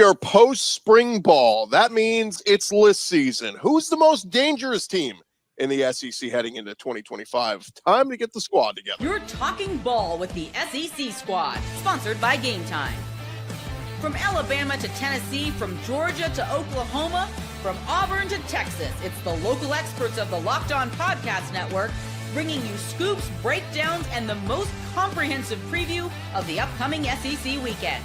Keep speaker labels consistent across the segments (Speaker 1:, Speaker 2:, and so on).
Speaker 1: We are post-spring ball. That means it's list season. Who's the most dangerous team in the SEC heading into 2025? Time to get the squad together.
Speaker 2: You're talking ball with the SEC squad, sponsored by Game Time. From Alabama to Tennessee, from Georgia to Oklahoma, from Auburn to Texas, it's the local experts of the Locked On Podcast Network bringing you scoops, breakdowns, and the most comprehensive preview of the upcoming SEC weekend.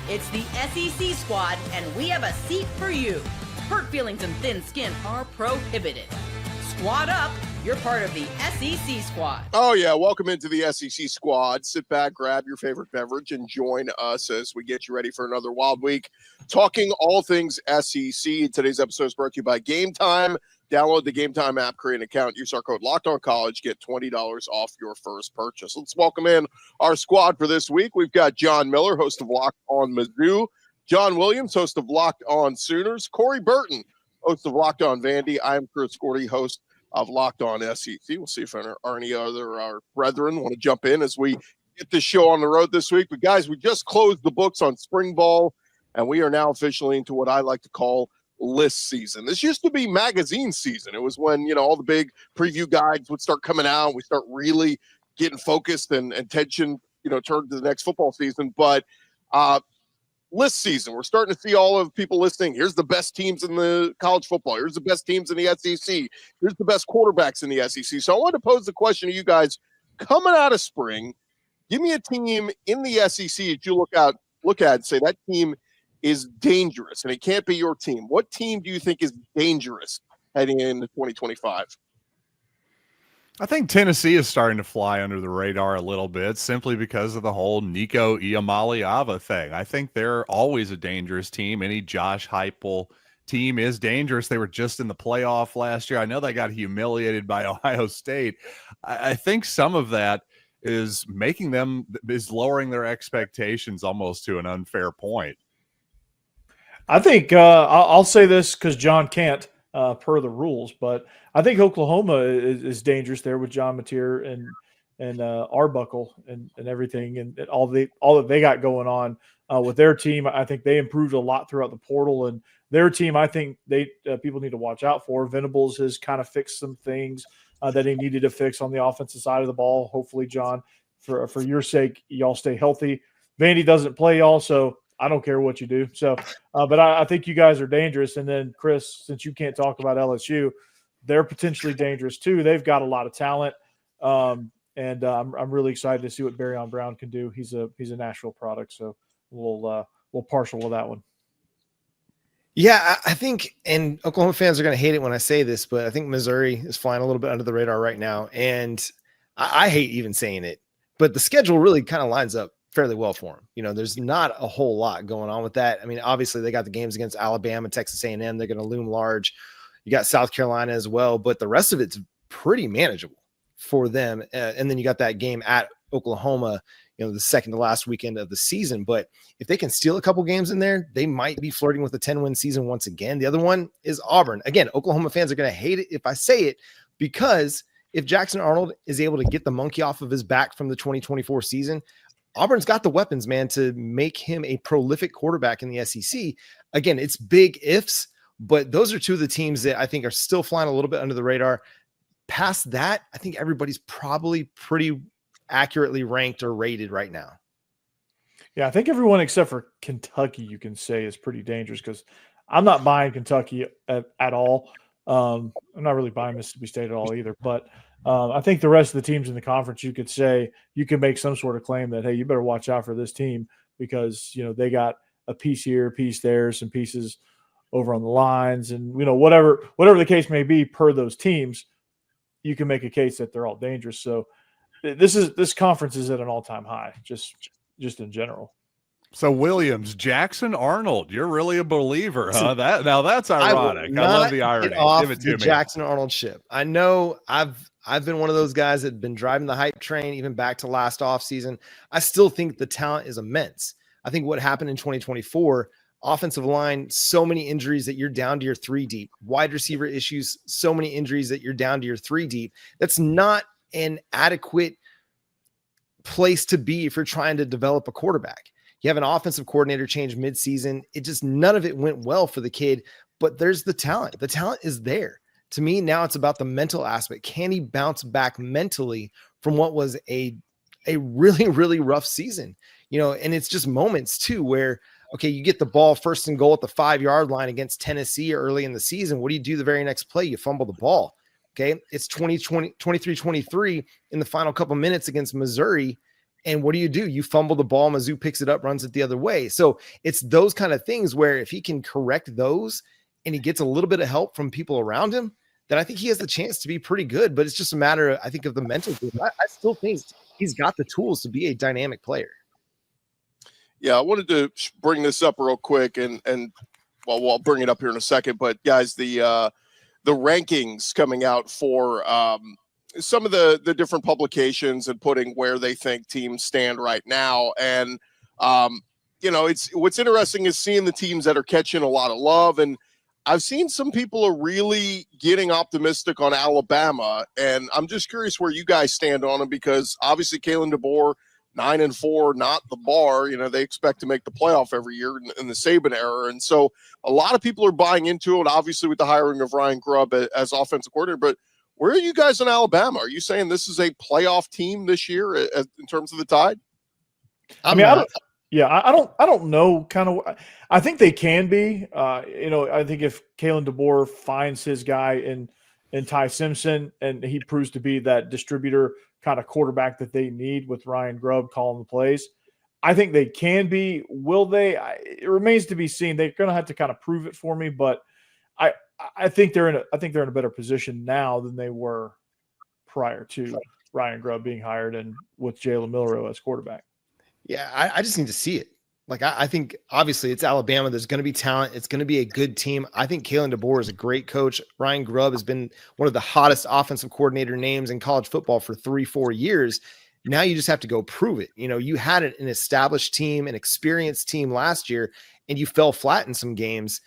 Speaker 2: It's the SEC squad, and we have a seat for you. Hurt feelings and thin skin are prohibited. Squad up. You're part of the SEC squad.
Speaker 1: Oh, yeah. Welcome into the SEC squad. Sit back, grab your favorite beverage, and join us as we get you ready for another wild week. Talking all things SEC. Today's episode is brought to you by Game Time. Download the Game Time app, create an account, use our code LOCKEDONCollege, get $20 off your first purchase. Let's welcome in our squad for this week. We've got John Miller, host of Locked On Mizzou, John Williams, host of Locked On Sooners, Corey Burton, host of Locked On Vandy. I'm Chris Gordy, host of Locked On SEC. We'll see if there are any other our brethren want to jump in as we get this show on the road this week. But guys, we just closed the books on spring ball, and we are now officially into what I like to call list season. This used to be magazine season. It was when, all the big preview guides would start coming out. We start really getting focused and attention, turned to the next football season. But list season, we're starting to see all of people listing. Here's the best teams in the college football. Here's the best teams in the SEC. Here's the best quarterbacks in the SEC. So I want to pose the question to you guys coming out of spring. Give me a team in the SEC that you look at and say that team is dangerous, and it can't be your team. What team do you think is dangerous heading into 2025?
Speaker 3: I think Tennessee is starting to fly under the radar a little bit simply because of the whole Nico Iamaleava thing. I think they're always a dangerous team. Any Josh Heupel team is dangerous. They were just in the playoff last year. I know they got humiliated by Ohio State. I think some of that is lowering their expectations almost to an unfair point.
Speaker 4: I think I'll say this because John can't per the rules, but I think Oklahoma is dangerous there with John Mateer and Arbuckle and everything and all that they got going on with their team. I think they improved a lot throughout the portal, and their team I think people need to watch out for. Venables has kind of fixed some things that he needed to fix on the offensive side of the ball. Hopefully, John, for your sake, y'all stay healthy. Vandy doesn't play y'all, so I don't care what you do. So, but I think you guys are dangerous. And then, Chris, since you can't talk about LSU, they're potentially dangerous too. They've got a lot of talent, and I'm really excited to see what Barryon Brown can do. He's a Nashville product, so we'll partial to that one.
Speaker 5: Yeah, I think, and Oklahoma fans are going to hate it when I say this, but I think Missouri is flying a little bit under the radar right now, and I hate even saying it, but the schedule really kind of lines up fairly well for them. There's not a whole lot going on with that. I mean, obviously they got the games against Alabama, Texas A&M. They're going to loom large. You got South Carolina as well, but the rest of it's pretty manageable for them. And then you got that game at Oklahoma, the second to last weekend of the season. But if they can steal a couple games in there, they might be flirting with a 10-win season once again. The other one is Auburn. Again, Oklahoma fans are going to hate it if I say it, because if Jackson Arnold is able to get the monkey off of his back from the 2024 season, Auburn's got the weapons, man, to make him a prolific quarterback in the SEC. Again, it's big ifs, but those are two of the teams that I think are still flying a little bit under the radar. Past that, I think everybody's probably pretty accurately ranked or rated right now.
Speaker 4: Yeah, I think everyone except for Kentucky, you can say, is pretty dangerous, because I'm not buying Kentucky at all. I'm not really buying Mississippi State at all either, but I think the rest of the teams in the conference, you could say, you can make some sort of claim that, hey, you better watch out for this team, because, they got a piece here, a piece there, some pieces over on the lines, and, whatever the case may be per those teams, you can make a case that they're all dangerous. So this conference is at an all-time high, just in general.
Speaker 3: So Williams, Jackson Arnold, you're really a believer, huh? That's ironic. I love the irony.
Speaker 5: Give it to me. Jackson Arnold ship. I know I've been one of those guys that have been driving the hype train even back to last offseason. I still think the talent is immense. I think what happened in 2024, offensive line, so many injuries that you're down to your 3 deep. Wide receiver issues, so many injuries that you're down to your 3 deep. That's not an adequate place to be if you're trying to develop a quarterback. You have an offensive coordinator change midseason. None of it went well for the kid, but there's the talent. The talent is there. To me, now it's about the mental aspect. Can he bounce back mentally from what was a really, really rough season? And it's just moments too, where, okay, you get the ball first and goal at the 5-yard line against Tennessee early in the season. What do you do the very next play? You fumble the ball. Okay. It's 23-23 in the final couple minutes against Missouri. And what do? You fumble the ball. Mizzou picks it up, runs it the other way. So it's those kind of things where if he can correct those and he gets a little bit of help from people around him, then I think he has the chance to be pretty good. But it's just a matter, I think, of the mental game. I still think he's got the tools to be a dynamic player.
Speaker 1: Yeah, I wanted to bring this up real quick, and well, I'll bring it up here in a second. But guys, the rankings coming out for some of the different publications and putting where they think teams stand right now, and it's what's interesting is seeing the teams that are catching a lot of love, and I've seen some people are really getting optimistic on Alabama, and I'm just curious where you guys stand on them, because obviously Kalen DeBoer, 9-4, not the bar. They expect to make the playoff every year in the Saban era. And so a lot of people are buying into it, obviously with the hiring of Ryan Grubb as offensive coordinator. But where are you guys in Alabama? Are you saying this is a playoff team this year in terms of the Tide?
Speaker 4: I don't know. Kind of, I think they can be. I think if Kalen DeBoer finds his guy in Ty Simpson and he proves to be that distributor kind of quarterback that they need with Ryan Grubb calling the plays, I think they can be. Will they? It remains to be seen. They're going to have to kind of prove it for me, but I think they're in a better position now than they were prior to Ryan Grubb being hired and with Jalen Milroe as quarterback.
Speaker 5: Yeah, I just need to see it. Like, I think obviously it's Alabama. There's going to be talent. It's going to be a good team. I think Kalen DeBoer is a great coach. Ryan Grubb has been one of the hottest offensive coordinator names in college football for 3-4 years. Now you just have to go prove it. You had an established team, an experienced team last year, and you fell flat in some games.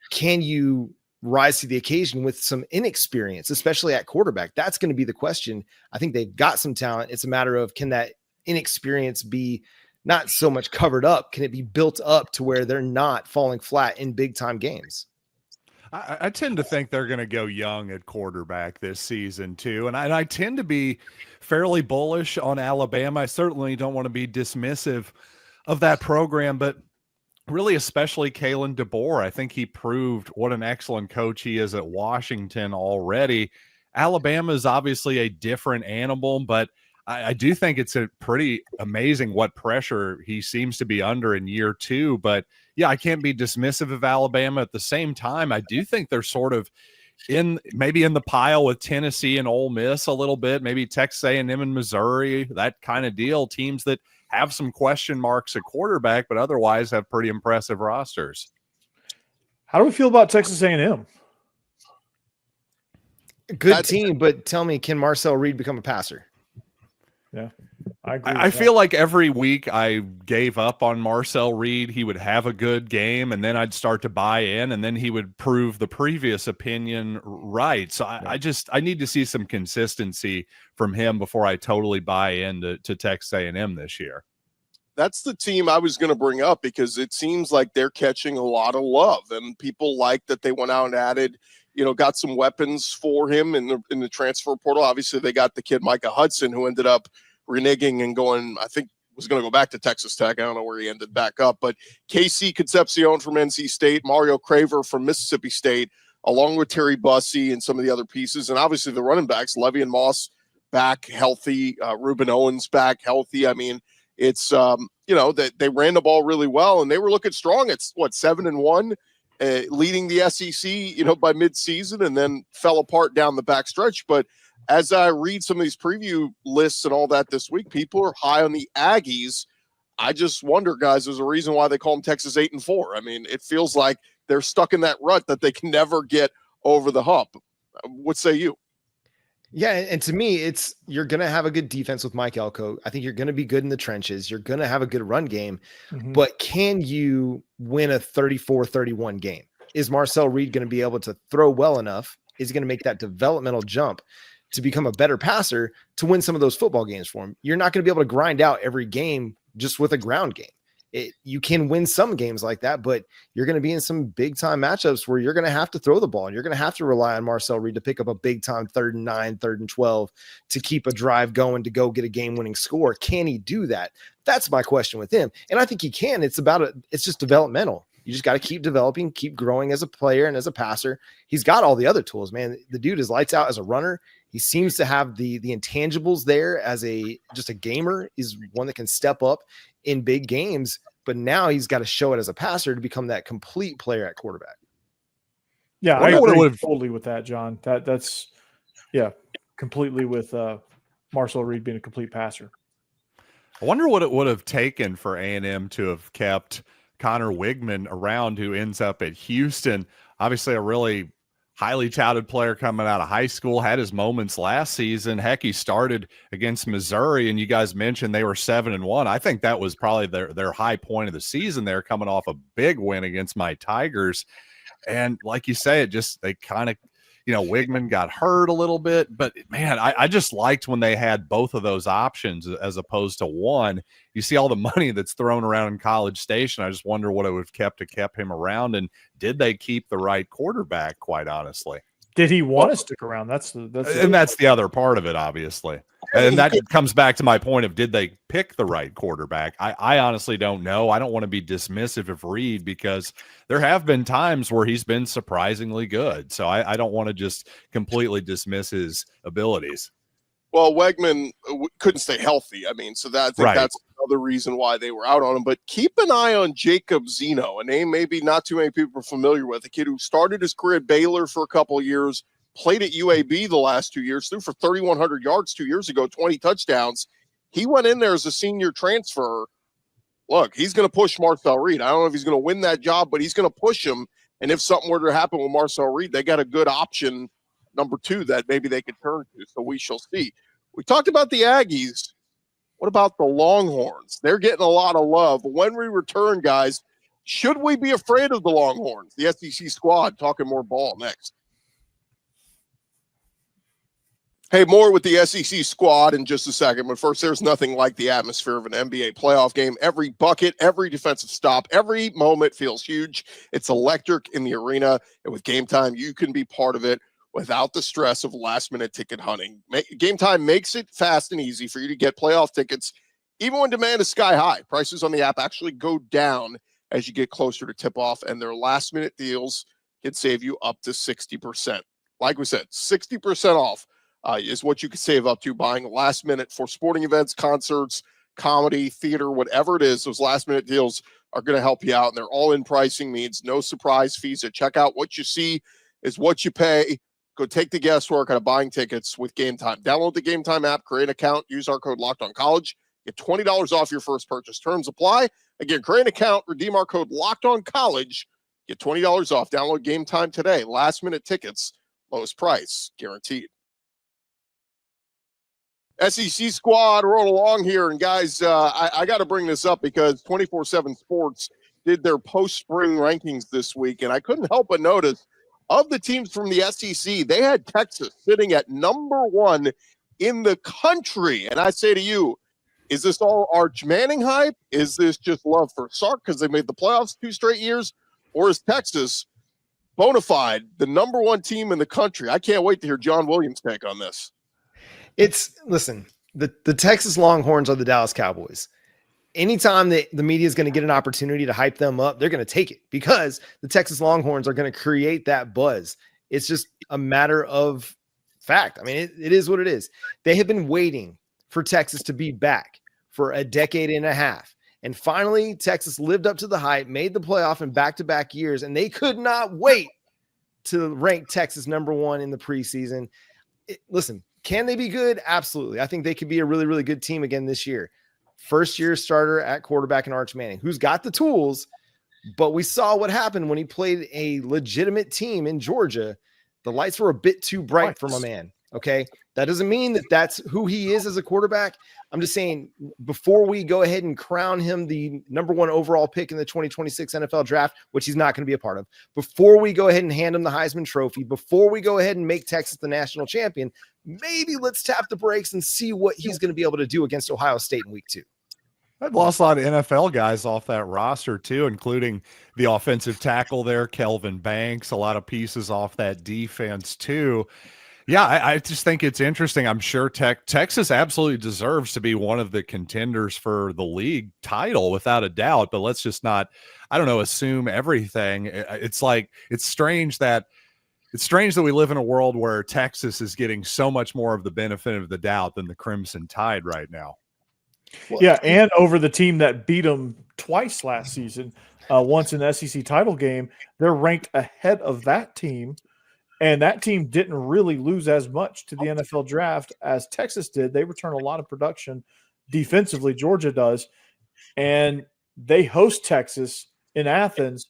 Speaker 5: Can you rise to the occasion with some inexperience, especially at quarterback? That's going to be the question. I think they've got some talent. It's a matter of, can that inexperience be not so much covered up? Can it be built up to where they're not falling flat in big time games?
Speaker 3: I tend to think they're going to go young at quarterback this season too. And I tend to be fairly bullish on Alabama. I certainly don't want to be dismissive of that program, but really, especially Kalen DeBoer. I think he proved what an excellent coach he is at Washington already. Alabama is obviously a different animal, but I do think it's a pretty amazing what pressure he seems to be under in year two. But yeah, I can't be dismissive of Alabama. At the same time, I do think they're sort of maybe in the pile with Tennessee and Ole Miss a little bit, maybe Texas A&M and Missouri, that kind of deal. Teams that have some question marks at quarterback, but otherwise have pretty impressive rosters.
Speaker 4: How do we feel about Texas A&M?
Speaker 5: Good team, but tell me, can Marcel Reed become a passer?
Speaker 4: Yeah, I agree.
Speaker 3: I feel like every week I gave up on Marcel Reed. He would have a good game, and then I'd start to buy in, and then he would prove the previous opinion right. So I need to see some consistency from him before I totally buy into Texas A&M this year.
Speaker 1: That's the team I was going to bring up, because it seems like they're catching a lot of love, and people like that they went out and added, got some weapons for him in the transfer portal. Obviously, they got the kid Micah Hudson, who ended up reneging and going, I think was going to go back to Texas Tech. I don't know where he ended back up, but Casey Concepcion from NC State, Mario Craver from Mississippi State, along with Terry Bussey and some of the other pieces. And obviously the running backs, Levy and Moss back healthy, Reuben Owens back healthy. I mean, it's, that they ran the ball really well, and they were looking strong. It's 7-1, leading the SEC, by mid-season, and then fell apart down the back stretch. But as I read some of these preview lists and all that this week, people are high on the Aggies. I just wonder, guys, there's a reason why they call them Texas 8-4. I mean, it feels like they're stuck in that rut that they can never get over the hump. What say you?
Speaker 5: Yeah, and to me, you're going to have a good defense with Mike Elko. I think you're going to be good in the trenches. You're going to have a good run game. Mm-hmm. But can you win a 34-31 game? Is Marcel Reed going to be able to throw well enough? Is he going to make that developmental jump to become a better passer to win some of those football games for him? You're not going to be able to grind out every game just with a ground game. You can win some games like that, but you're going to be in some big time matchups where you're going to have to throw the ball and you're going to have to rely on Marcel Reed to pick up a big time 3rd and 9, 3rd and 12 to keep a drive going to go get a game winning score. Can he do that? That's my question with him. And I think he can. It's just developmental. You just got to keep developing, keep growing as a player and as a passer. He's got all the other tools, man. The dude is lights out as a runner. He seems to have the intangibles there as just a gamer. He's one that can step up in big games, but now he's got to show it as a passer to become that complete player at quarterback.
Speaker 4: Yeah, I agree totally with that, John. That's completely with Marcel Reed being a complete passer.
Speaker 3: I wonder what it would have taken for A&M to have kept Connor Wigman around, who ends up at Houston. Obviously a really highly touted player coming out of high school, had his moments last season. Heck, he started against Missouri, and you guys mentioned they were 7-1. I think that was probably their high point of the season there, coming off a big win against my Tigers. And like you say, they kind of, Wigman got hurt a little bit, but man, I just liked when they had both of those options as opposed to one. You see all the money that's thrown around in College Station. I just wonder what it would have kept him around, and did they keep the right quarterback, quite honestly?
Speaker 4: Did he want to stick around? That's
Speaker 3: the other part of it, obviously. And that comes back to my point of, did they pick the right quarterback? I honestly don't know. I don't want to be dismissive of Reed, because there have been times where he's been surprisingly good. So I don't want to just completely dismiss his abilities.
Speaker 1: Well, Wegman couldn't stay healthy. I mean, so that's another reason why they were out on him. But keep an eye on Jacob Zeno, a name maybe not too many people are familiar with, a kid who started his career at Baylor for a couple of years, played at UAB the last 2 years, threw for 3,100 yards 2 years ago, 20 touchdowns. He went in there as a senior transfer. Look, he's going to push Marcel Reed. I don't know if he's going to win that job, but he's going to push him. And if something were to happen with Marcel Reed, they got a good option, number 2, that maybe they could turn to. So we shall see. We talked about the Aggies. What about the Longhorns? They're getting a lot of love. When we return, guys, should we be afraid of the Longhorns? The SEC squad talking more ball next. Hey, more with the SEC squad in just a second. But first, there's nothing like the atmosphere of an NBA playoff game. Every bucket, every defensive stop, every moment feels huge. It's electric in the arena. And with Game Time, you can be part of it without the stress of last-minute ticket hunting. Game Time makes it fast and easy for you to get playoff tickets, even when demand is sky high. Prices on the app actually go down as you get closer to tip-off, and their last-minute deals can save you up to 60%. Like we said, 60% off is what you can save up to buying last minute for sporting events, concerts, comedy, theater, whatever it is. Those last minute deals are going to help you out, and they're all in pricing, means no surprise fees at checkout. What you see is what you pay. Go take the guesswork out of buying tickets with Game Time. Download the Game Time app, create an account, use our code LOCKEDONCollege, get $20 off your first purchase. Terms apply. Again, create an account, redeem our code LOCKEDONCollege, get $20 off. Download Game Time today. Last minute tickets, lowest price guaranteed. SEC squad roll along here. And guys, I got to bring this up because 24/7 Sports did their post-spring rankings this week, and I couldn't help but notice of the teams from the SEC, they had Texas sitting at number 1 in the country. And I say to you, is this all Arch Manning hype? Is this just love for Sark because they made the playoffs 2 straight years? Or is Texas bona fide the number 1 team in the country? I can't wait to hear John Williams' take on this.
Speaker 5: Listen, the Texas Longhorns are the Dallas Cowboys. Anytime that the media is going to get an opportunity to hype them up, they're going to take it because the Texas Longhorns are going to create that buzz. It's just a matter of fact. I mean, it is what it is. They have been waiting for Texas to be back for a decade and a half. And finally, Texas lived up to the hype, made the playoff in back-to-back years, and they could not wait to rank Texas number 1 in the preseason. Listen, can they be good? Absolutely. I think they could be a really, really good team again this year. First-year starter at quarterback in Arch Manning, who's got the tools, but we saw what happened when he played a legitimate team in Georgia. The lights were a bit too bright for my man, okay? That doesn't mean that that's who he is as a quarterback. I'm just saying before we go ahead and crown him the number 1 overall pick in the 2026 NFL draft, which he's not going to be a part of, before we go ahead and hand him the Heisman Trophy, before we go ahead and make Texas the national champion, maybe let's tap the brakes and see what he's going to be able to do against Ohio State in week 2.
Speaker 3: I've lost a lot of NFL guys off that roster too, including the offensive tackle there, Kelvin Banks, a lot of pieces off that defense too. Yeah, I just think it's interesting. I'm sure Texas absolutely deserves to be one of the contenders for the league title without a doubt, but let's just not, I don't know, assume everything. It's like, it's strange that we live in a world where Texas is getting so much more of the benefit of the doubt than the Crimson Tide right now.
Speaker 4: Yeah, and over the team that beat them twice last season, once in the SEC title game, they're ranked ahead of that team. And that team didn't really lose as much to the NFL draft as Texas did. They return a lot of production defensively. Georgia does. And they host Texas in Athens.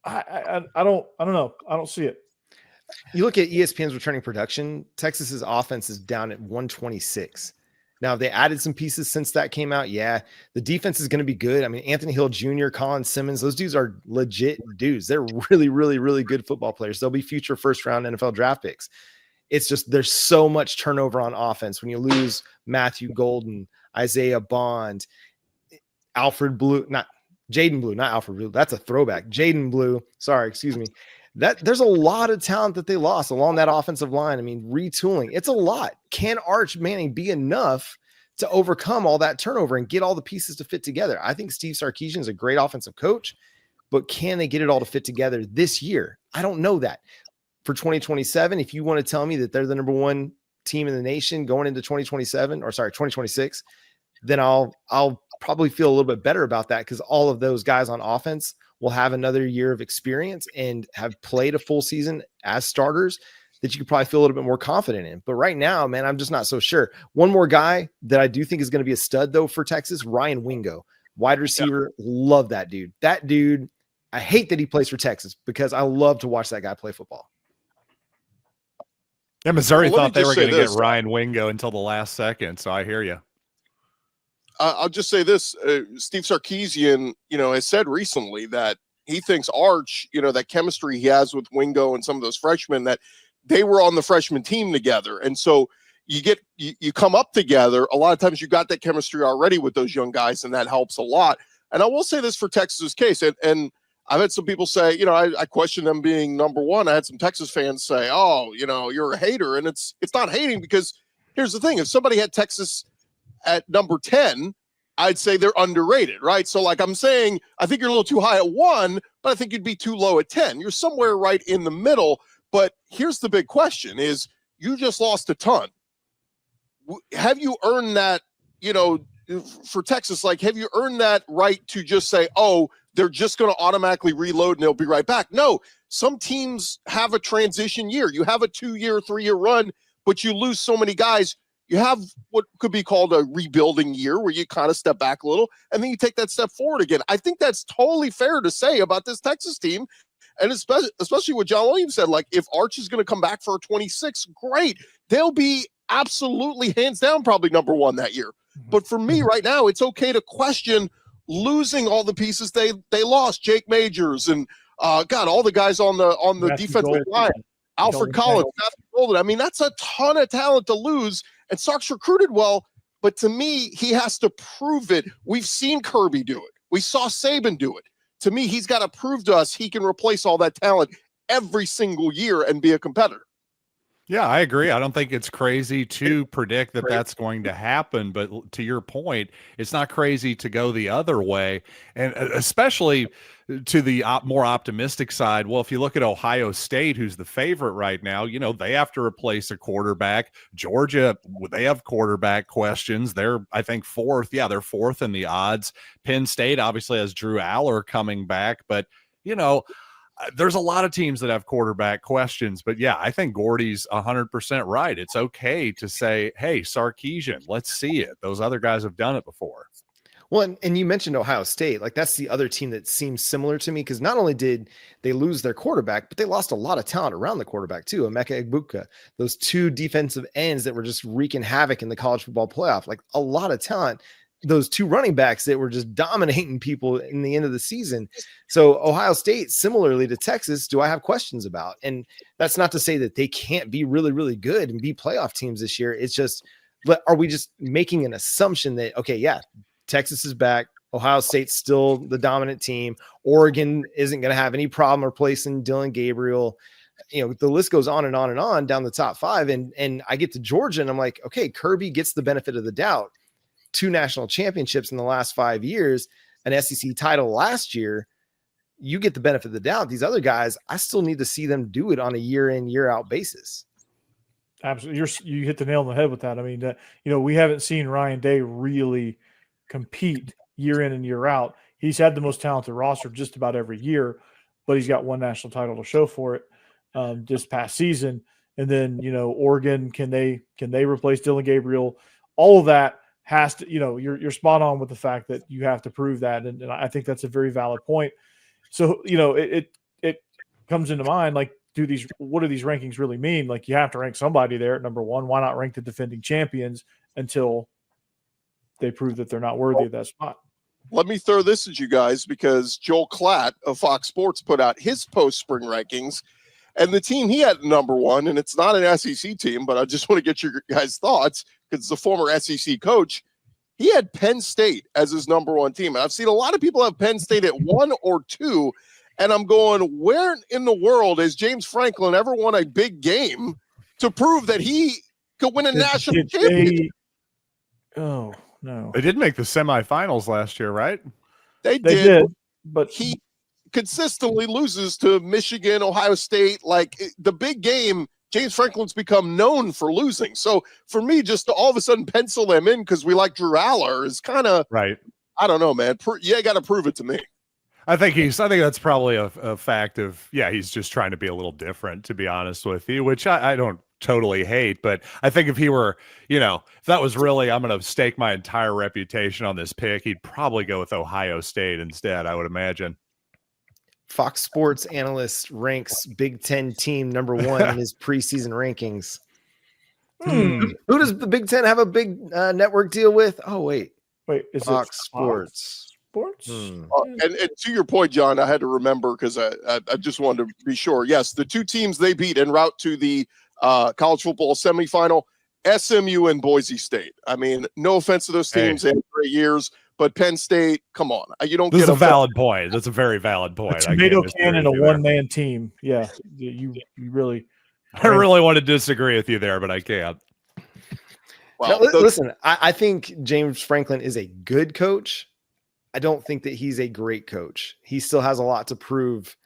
Speaker 4: I don't know. I don't see it.
Speaker 5: You look at ESPN's returning production, Texas's offense is down at 126. Now, they added some pieces since that came out. Yeah, the defense is going to be good. I mean, Anthony Hill Jr., Colin Simmons, those dudes are legit dudes. They're really, really, really good football players. They'll be future first-round NFL draft picks. It's just there's so much turnover on offense when you lose Matthew Golden, Isaiah Bond, Jaden Blue, not Alfred Blue. That's a throwback. Jaden Blue. Sorry, excuse me. There's a lot of talent that they lost along that offensive line. I mean, retooling, it's a lot. Can Arch Manning be enough to overcome all that turnover and get all the pieces to fit together? I think Steve Sarkisian is a great offensive coach, but can they get it all to fit together this year? I don't know that. For 2027, if you want to tell me that they're the number one team in the nation going into 2026, then I'll probably feel a little bit better about that, because all of those guys on offense will have another year of experience and have played a full season as starters that you could probably feel a little bit more confident in. But right now, man, I'm just not so sure. One more guy that I do think is going to be a stud, though, for Texas, Ryan Wingo, wide receiver. Yeah. Love that dude. That dude, I hate that he plays for Texas because I love to watch that guy play football.
Speaker 3: Yeah, Missouri thought they were going to get Ryan Wingo until the last second, so I hear you.
Speaker 1: I'll just say this. Steve Sarkisian, has said recently that he thinks Arch, that chemistry he has with Wingo and some of those freshmen, that they were on the freshman team together. And so you come up together. A lot of times you got that chemistry already with those young guys, and that helps a lot. And I will say this for Texas's case, and I've had some people say, I question them being number one. I had some Texas fans say, oh, you're a hater. And it's not hating, because here's the thing. If somebody had Texas at number 10, I'd say they're underrated, right? So like I'm saying, I think you're a little too high at 1, but I think you'd be too low at 10. You're somewhere right in the middle. But here's the big question is, you just lost a ton. Have you earned that, for Texas, like, have you earned that right to just say, oh, they're just going to automatically reload and they'll be right back? No, some teams have a transition year. You have a 2-year, 3-year run, but you lose so many guys. You have what could be called a rebuilding year, where you kind of step back a little and then you take that step forward again. I think that's totally fair to say about this Texas team. And especially what John Williams said, like, if Arch is going to come back for a 26, great. They'll be absolutely hands down probably number one that year. But for me right now, it's okay to question losing all the pieces they lost. Jake Majors and all the guys on the defensive line. Alfred Collins, Matthew Golden. I mean, that's a ton of talent to lose. And Sark's recruited well, but to me, he has to prove it. We've seen Kirby do it. We saw Saban do it. To me, he's got to prove to us he can replace all that talent every single year and be a competitor.
Speaker 3: Yeah, I agree. I don't think it's crazy to predict that that's going to happen. But to your point, it's not crazy to go the other way. And especially to the more optimistic side. Well, if you look at Ohio State, who's the favorite right now, they have to replace a quarterback. Georgia, they have quarterback questions. They're, I think, fourth. Yeah, they're fourth in the odds. Penn State obviously has Drew Aller coming back. But, there's a lot of teams that have quarterback questions, but yeah, I think Gordy's 100% right. It's okay to say, hey, Sarkisian, let's see it. Those other guys have done it before.
Speaker 5: Well, and you mentioned Ohio State. Like, that's the other team that seems similar to me, because not only did they lose their quarterback, but they lost a lot of talent around the quarterback too. Emeka Egbuka, those two defensive ends that were just wreaking havoc in the college football playoff, like a lot of talent. Those two running backs that were just dominating people in the end of the season. So Ohio State, similarly to Texas, do I have questions about? And that's not to say that they can't be really, really good and be playoff teams this year. It's just, but are we just making an assumption that, okay, yeah, Texas is back. Ohio State's still the dominant team. Oregon isn't going to have any problem replacing Dylan Gabriel. The list goes on and on and on down the top 5. And I get to Georgia and I'm like, okay, Kirby gets the benefit of the doubt. 2 national championships in the last 5 years, an SEC title last year. You get the benefit of the doubt. These other guys, I still need to see them do it on a year in, year out basis.
Speaker 4: Absolutely. You hit the nail on the head with that. I mean, we haven't seen Ryan Day really compete year in and year out. He's had the most talented roster just about every year, but he's got 1 national title to show for it this past season. And then, Oregon, can they replace Dylan Gabriel? All of that has to, you're spot on with the fact that you have to prove that. And I think that's a very valid point. So, it comes into mind, like, what do these rankings really mean? Like, you have to rank somebody there at number 1. Why not rank the defending champions until they prove that they're not worthy of that spot?
Speaker 1: Let me throw this at you guys, because Joel Klatt of Fox Sports put out his post-spring rankings, and the team he had number 1, and it's not an SEC team, but I just want to get your guys' thoughts, because it's a former SEC coach. He had Penn State as his number 1 team. And I've seen a lot of people have Penn State at 1 or 2. And I'm going, where in the world has James Franklin ever won a big game to prove that he could win a national championship?
Speaker 4: Oh, no.
Speaker 3: They did make the semifinals last year, right?
Speaker 1: They did, but he consistently loses to Michigan, Ohio State. Like, the big game, James Franklin's become known for losing. So for me, just to all of a sudden pencil them in because we like Drew Aller is kind of
Speaker 3: right.
Speaker 1: I don't know, man. You got to prove it to me.
Speaker 3: I think that's probably a fact of, he's just trying to be a little different, to be honest with you, which I don't totally hate. But I think if he were, if that was really, I'm going to stake my entire reputation on this pick, he'd probably go with Ohio State instead, I would imagine.
Speaker 5: Fox Sports analyst ranks Big Ten team number 1 in his preseason rankings. Who does the Big Ten have a big network deal with? Oh, wait,
Speaker 4: is
Speaker 5: Fox Sports?
Speaker 1: And to your point, John, I had to remember because I just wanted to be sure. Yes, the 2 teams they beat en route to the college football semifinal, SMU and Boise State. I mean, no offense to those teams, they had great years. But Penn State, come on. You don't
Speaker 3: This
Speaker 1: get
Speaker 3: is a valid point. That's a very valid point.
Speaker 4: A tomato can and a one-man team. Yeah, you really.
Speaker 3: I really want to disagree with you there, but I can't.
Speaker 5: Well, listen, I think James Franklin is a good coach. I don't think that he's a great coach. He still has a lot to prove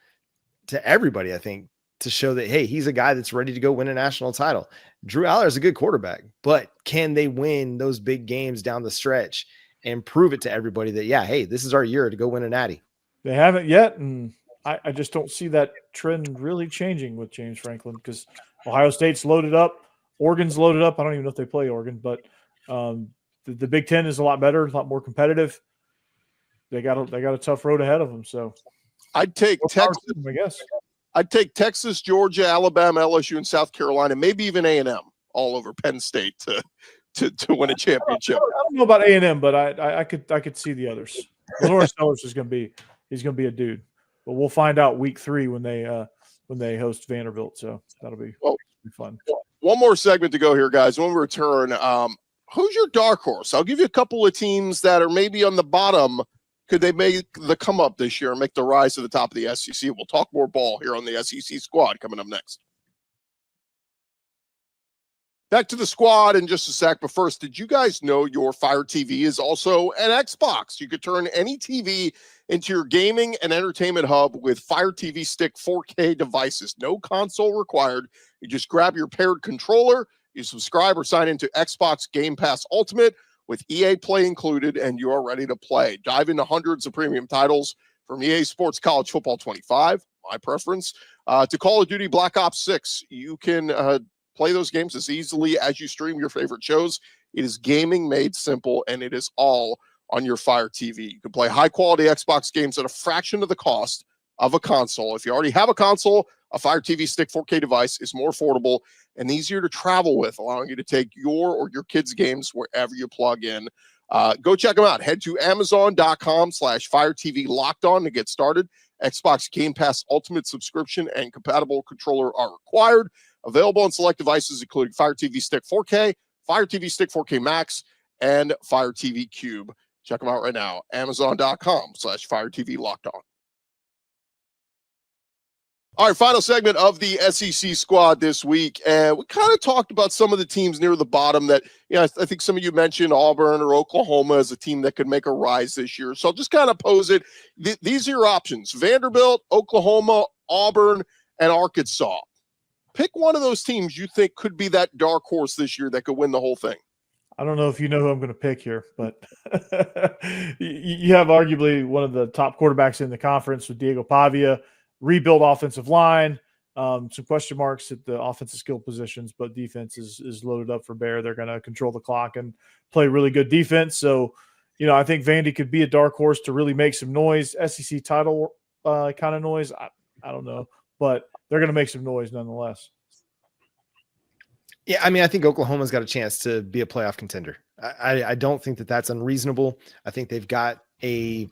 Speaker 5: to everybody, I think, to show that, hey, he's a guy that's ready to go win a national title. Drew Aller is a good quarterback, but can they win those big games down the stretch and prove it to everybody that, hey, this is our year to go win a natty?
Speaker 4: They haven't yet, and I just don't see that trend really changing with James Franklin because Ohio State's loaded up. Oregon's loaded up. I don't even know if they play Oregon, but the Big Ten is a lot better, a lot more competitive. They got a tough road ahead of them. So
Speaker 1: I'd take Texas.
Speaker 4: I guess
Speaker 1: I'd take Texas, Georgia, Alabama, LSU, and South Carolina, maybe even A&M all over Penn State to win a championship.
Speaker 4: I don't know about A&M, but I could see the others. Lawrence Sellers is going to be a dude, but we'll find out week 3 when they host Vanderbilt. So that'll be fun.
Speaker 1: One more segment to go here, guys. When we return, who's your dark horse? I'll give you a couple of teams that are maybe on the bottom. Could they make the come up this year and make the rise to the top of the SEC? We'll talk more ball here on the SEC Squad coming up next. Back to the squad in just a sec, but first, did you guys know your Fire TV is also an Xbox? You could turn any TV into your gaming and entertainment hub with Fire TV Stick 4K devices. No console required. You just grab your paired controller, you subscribe or sign into Xbox Game Pass Ultimate with EA Play included, and you are ready to play. Dive into hundreds of premium titles from EA Sports College Football 25, my preference, to Call of Duty Black Ops 6. You can play those games as easily as you stream your favorite shows. It is gaming made simple, and it is all on your Fire TV. You can play high-quality Xbox games at a fraction of the cost of a console. If you already have a console, a Fire TV Stick 4K device is more affordable and easier to travel with, allowing you to take your or your kids' games wherever you plug in. Go check them out. Head to Amazon.com/Fire TV Locked On to get started. Xbox Game Pass Ultimate subscription and compatible controller are required. Available on select devices, including Fire TV Stick 4K, Fire TV Stick 4K Max, and Fire TV Cube. Check them out right now. Amazon.com/Fire TV Locked On. All right, final segment of the SEC squad this week. And we kind of talked about some of the teams near the bottom that, I think some of you mentioned Auburn or Oklahoma as a team that could make a rise this year. So I'll just kind of pose it. These are your options: Vanderbilt, Oklahoma, Auburn, and Arkansas. Pick one of those teams you think could be that dark horse this year that could win the whole thing.
Speaker 4: I don't know if you know who I'm going to pick here, but you have arguably one of the top quarterbacks in the conference with Diego Pavia. Rebuild offensive line, some question marks at the offensive skill positions, but defense is loaded up for bear. They're going to control the clock and play really good defense. So, I think Vandy could be a dark horse to really make some noise, SEC title kind of noise. I don't know, but they're going to make some noise nonetheless.
Speaker 5: Yeah, I mean, I think Oklahoma's got a chance to be a playoff contender. I don't think that that's unreasonable. I think they've got a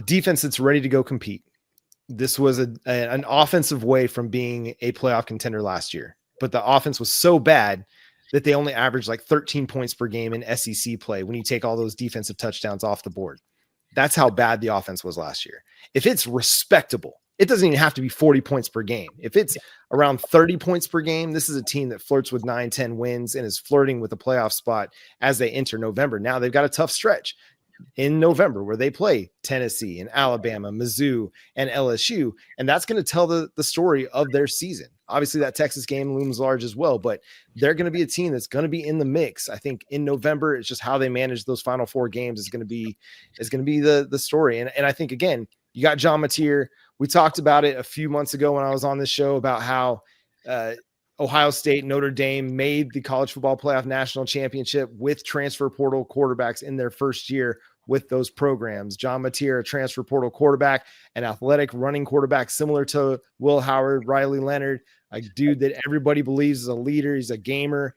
Speaker 5: defense that's ready to go compete. This was an offensive way from being a playoff contender last year, but the offense was so bad that they only averaged like 13 points per game in SEC play when you take all those defensive touchdowns off the board. That's how bad the offense was last year. If it's respectable, it doesn't even have to be 40 points per game. If it's around 30 points per game, this is a team that flirts with 9-10 wins and is flirting with a playoff spot as they enter November. Now they've got a tough stretch in November where they play Tennessee and Alabama, Mizzou, and LSU. And that's going to tell the story of their season. Obviously that Texas game looms large as well, but they're going to be a team that's going to be in the mix. I think in November, it's just how they manage those final four games is going to be the story. And I think, again, you got John Mateer. We talked about it a few months ago when I was on this show about how Ohio State, Notre Dame made the college football playoff national championship with transfer portal quarterbacks in their first year with those programs. John Mateer, a transfer portal quarterback, an athletic running quarterback, similar to Will Howard, Riley Leonard, a dude that everybody believes is a leader. He's a gamer.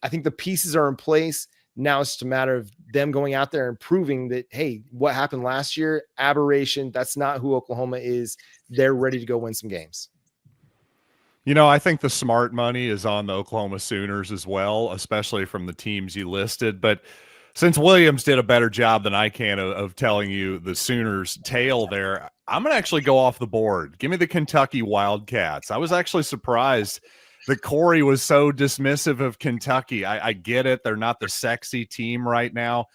Speaker 5: I think the pieces are in place. Now it's just a matter of them going out there and proving that, hey, what happened last year, aberration. That's not who Oklahoma is. They're ready to go win some games.
Speaker 3: I think the smart money is on the Oklahoma Sooners as well, especially from the teams you listed. But since Williams did a better job than I can of telling you the Sooners' tale there, I'm going to actually go off the board. Give me the Kentucky Wildcats. I was actually surprised that Corey was so dismissive of Kentucky. I get it. They're not the sexy team right now,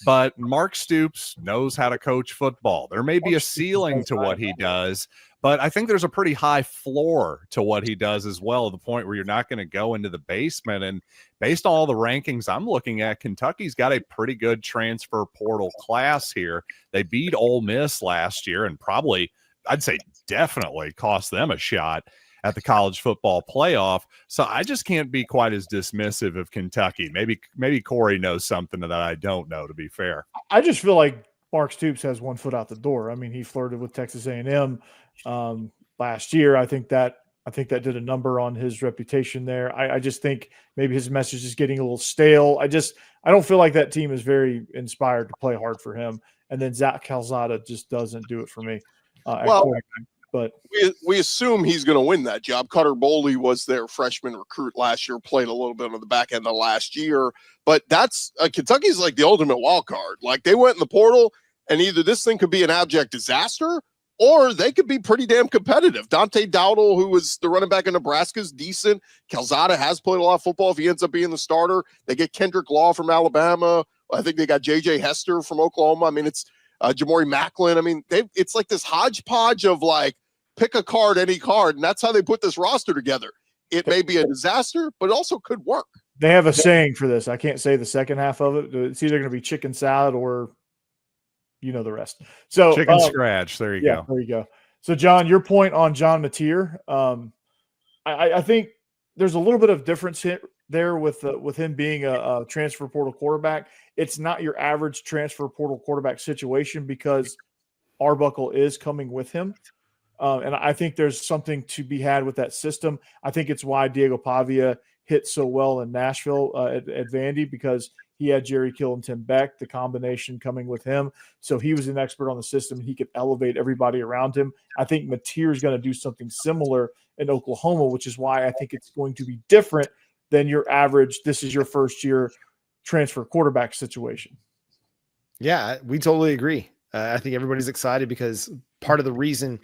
Speaker 3: but Mark Stoops knows how to coach football. There may be a ceiling to what he does, but I think there's a pretty high floor to what he does as well, to the point where you're not going to go into the basement. And based on all the rankings I'm looking at, Kentucky's got a pretty good transfer portal class here. They beat Ole Miss last year and probably, I'd say definitely cost them a shot at the college football playoff. So I just can't be quite as dismissive of Kentucky. Maybe Corey knows something that I don't know, to be fair. I
Speaker 4: just feel like Mark Stoops has one foot out the door. I mean, he flirted with Texas A&M last year. I think that did a number on his reputation there. I just think maybe his message is getting a little stale. I don't feel like that team is very inspired to play hard for him. And then Zach Calzada just doesn't do it for me. But
Speaker 1: we assume he's going to win that job. Cutter Boley was their freshman recruit last year, played a little bit on the back end of last year. But that's Kentucky's like the ultimate wild card. Like they went in the portal, and either this thing could be an abject disaster, or they could be pretty damn competitive. Dante Dowdle, who was the running back in Nebraska, is decent. Calzada has played a lot of football if he ends up being the starter. They get Kendrick Law from Alabama. I think they got J.J. Hester from Oklahoma. I mean, it's Jamori Macklin. I mean, it's like this hodgepodge of like, pick a card, any card, and that's how they put this roster together. It may be a disaster, but it also could work.
Speaker 4: They have a saying for this. I can't say the second half of it. It's either going to be chicken salad or the rest. So
Speaker 3: chicken scratch. There you go.
Speaker 4: There you go. So John, your point on John Mateer, I think there's a little bit of difference there with him being a transfer portal quarterback. It's not your average transfer portal quarterback situation because Arbuckle is coming with him. And I think there's something to be had with that system. I think it's why Diego Pavia hit so well in Nashville at Vandy, because he had Jerry Kill and Tim Beck, the combination coming with him. So he was an expert on the system. He could elevate everybody around him. I think Mateer is going to do something similar in Oklahoma, which is why I think it's going to be different than your average, this is your first year transfer quarterback situation.
Speaker 5: Yeah, we totally agree. I think everybody's excited because part of the reason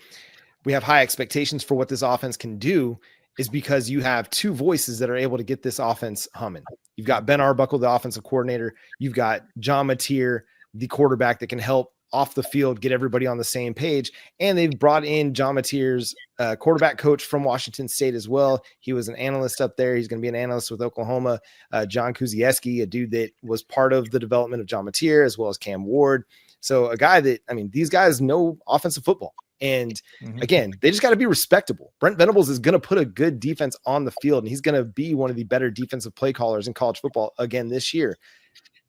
Speaker 5: we have high expectations for what this offense can do is because you have two voices that are able to get this offense humming. You've got Ben Arbuckle, the offensive coordinator. You've got John Mateer, the quarterback that can help off the field, get everybody on the same page. And they've brought in John Mateer's quarterback coach from Washington State as well. He was an analyst up there. He's going to be an analyst with Oklahoma. John Kuzieski, a dude that was part of the development of John Mateer, as well as Cam Ward. So a guy that, I mean, these guys know offensive football. And again, they just got to be respectable. Brent Venables is going to put a good defense on the field, and he's going to be one of the better defensive play callers in college football again this year.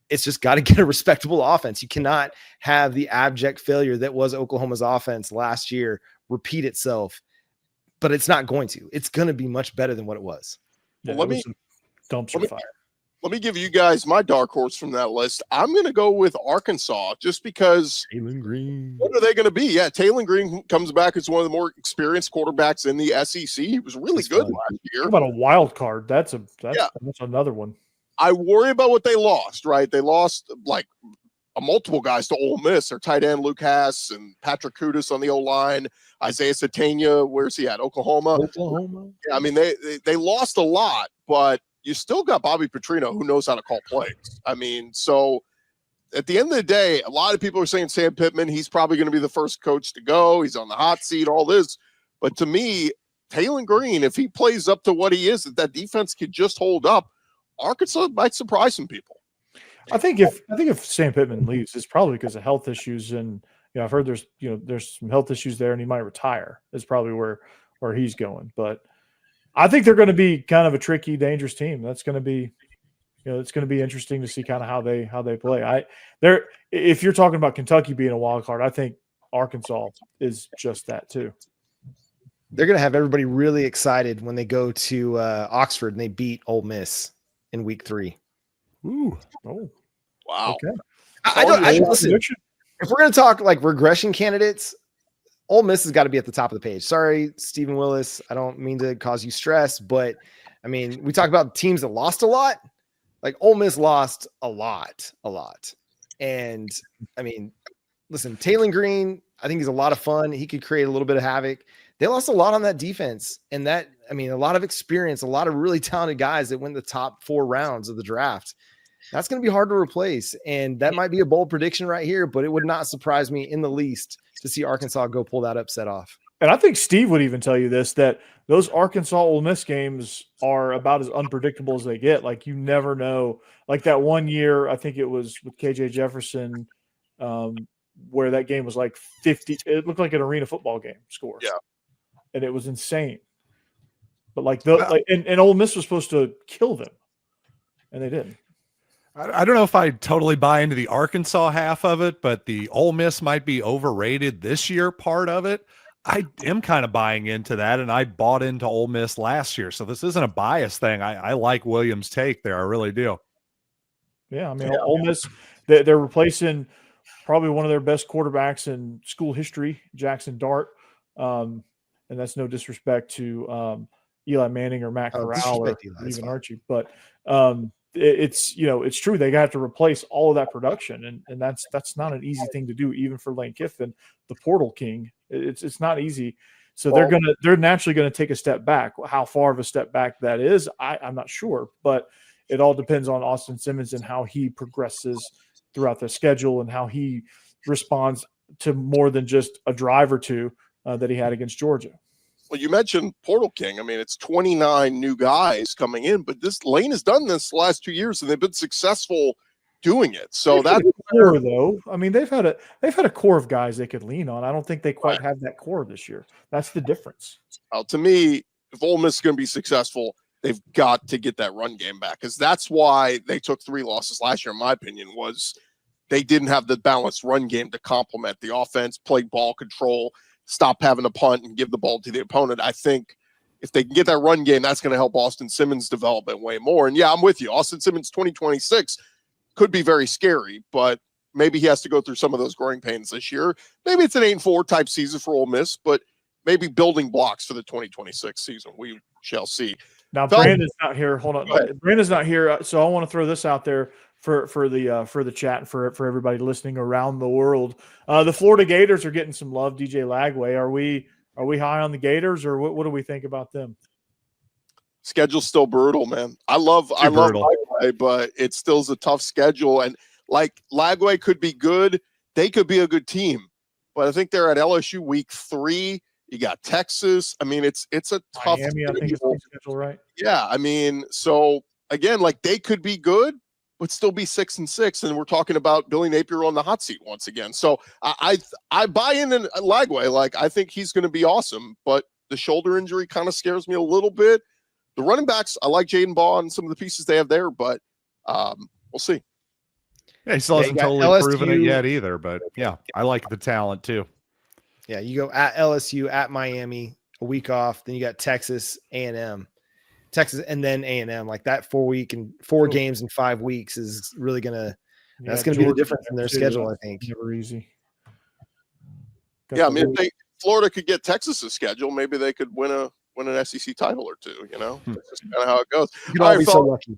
Speaker 5: It's just got to get a respectable offense. You cannot have the abject failure that was Oklahoma's offense last year repeat itself, but it's not going to. It's going to be much better than what it was.
Speaker 4: Yeah,
Speaker 1: Well, let me
Speaker 4: dumpster fire.
Speaker 1: Let me give you guys my dark horse from that list. I'm going to go with Arkansas just because.
Speaker 5: Taylor Green.
Speaker 1: What are they going to be? Yeah, Taylor Green comes back as one of the more experienced quarterbacks in the SEC. He was really good last year.
Speaker 4: How about a wild card? That's another one.
Speaker 1: I worry about what they lost, right? They lost like multiple guys to Ole Miss. Their tight end, Luke Hass, and Patrick Kudus on the O-line. Isaiah Satania, where's he at? Oklahoma. Yeah, I mean, they lost a lot, but you still got Bobby Petrino, who knows how to call plays. I mean, so at the end of the day, a lot of people are saying Sam Pittman, he's probably going to be the first coach to go. He's on the hot seat, all this. But to me, Taylor Green, if he plays up to what he is, that defense could just hold up, Arkansas might surprise some people.
Speaker 4: I think if Sam Pittman leaves, it's probably because of health issues, and I've heard there's some health issues there, and he might retire. Is probably where he's going. But I think they're going to be kind of a tricky, dangerous team. That's going to be, it's going to be interesting to see kind of how they play. If you're talking about Kentucky being a wild card, I think Arkansas is just that too.
Speaker 5: They're going to have everybody really excited when they go to Oxford and they beat Ole Miss in week 3.
Speaker 4: Ooh. Oh,
Speaker 1: wow.
Speaker 4: Okay.
Speaker 5: I listen, if we're going to talk like regression candidates, Ole Miss has got to be at the top of the page. Sorry, Stephen Willis. I don't mean to cause you stress, but I mean, we talk about teams that lost a lot. Like Ole Miss lost a lot. And I mean, listen, Taylor Green, I think he's a lot of fun. He could create a little bit of havoc. They lost a lot on that defense, and a lot of experience, a lot of really talented guys that went the top 4 rounds of the draft. That's going to be hard to replace, and that might be a bold prediction right here, but it would not surprise me in the least to see Arkansas go pull that upset off.
Speaker 4: And I think Steve would even tell you this, that those Arkansas Ole Miss games are about as unpredictable as they get. Like, you never know. Like that one year, I think it was with KJ Jefferson, where that game was like 50. It looked like an arena football game score.
Speaker 1: Yeah.
Speaker 4: And it was insane. But and Ole Miss was supposed to kill them, and they didn't.
Speaker 3: I don't know if I totally buy into the Arkansas half of it, but the Ole Miss might be overrated this year part of it. I am kind of buying into that, and I bought into Ole Miss last year. So this isn't a bias thing. I like Williams' take there. I really do.
Speaker 4: Yeah, I mean, Ole Miss, they're replacing probably one of their best quarterbacks in school history, Jackson Dart. And that's no disrespect to Eli Manning or Matt Corral or even Archie. But it's true. They got to replace all of that production, and that's not an easy thing to do, even for Lane Kiffin, the portal king. It's not easy. So they're naturally going to take a step back. How far of a step back that is, I'm not sure, but it all depends on Austin Simmons and how he progresses throughout the schedule and how he responds to more than just a drive or two that he had against Georgia.
Speaker 1: Well, you mentioned Portal King. I mean, it's 29 new guys coming in, but this Lane has done this the last 2 years, and they've been successful doing it. So that's
Speaker 4: core, though. I mean, they've had a core of guys they could lean on. I don't think they quite have that core this year. That's the difference.
Speaker 1: To me, if Ole Miss is going to be successful, they've got to get that run game back, because that's why they took 3 losses last year, in my opinion, was they didn't have the balanced run game to complement the offense, play ball control, stop having to punt and give the ball to the opponent. I think if they can get that run game, that's going to help Austin Simmons development way more. And yeah, I'm with you. Austin Simmons 2026 could be very scary, but maybe he has to go through some of those growing pains this year. Maybe it's an 8-4 type season for Ole Miss, but maybe building blocks for the 2026 season. We shall see.
Speaker 4: Now, Brandon's not here. Hold on. Brandon's not here. So I want to throw this out there for the chat and for everybody listening around the world. The Florida Gators are getting some love. DJ Lagway, are we high on the Gators, or what do we think about them?
Speaker 1: Schedule's still brutal, man. I love Lagway, but it still is a tough schedule. And like Lagway could be good, they could be a good team, but I think they're at LSU week 3. You got Texas. I mean, it's a tough
Speaker 4: Miami, I think it's the schedule, right?
Speaker 1: Yeah, I mean, so again, like they could be good, but still be 6-6, and we're talking about Billy Napier on the hot seat once again. So I buy in Lagway. Like I think he's going to be awesome, but the shoulder injury kind of scares me a little bit. The running backs, I like Jaden Baugh and some of the pieces they have there, but we'll see.
Speaker 3: Yeah, he still hasn't totally
Speaker 5: LSU,
Speaker 3: proven it yet either, but yeah, I like the talent too.
Speaker 5: Yeah, you go at LSU, at Miami, a week off, then you got Texas, A&M. Texas, and then A&M. Like that 4 games in 5 weeks is really that's gonna be the difference in their schedule, I think.
Speaker 4: Never easy.
Speaker 1: Yeah, I mean, if Florida could get Texas's schedule, maybe they could win an SEC title or two. You know, that's just kind of how it goes.
Speaker 5: You'd all be so lucky.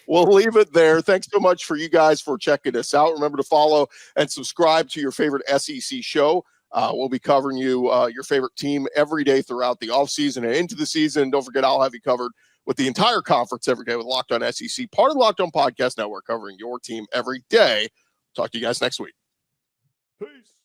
Speaker 1: We'll leave it there. Thanks so much for you guys for checking us out. Remember to follow and subscribe to your favorite SEC show. We'll be covering your favorite team every day throughout the offseason and into the season. Don't forget, I'll have you covered with the entire conference every day with Locked On SEC, part of the Locked On Podcast Network, covering your team every day. Talk to you guys next week.
Speaker 4: Peace.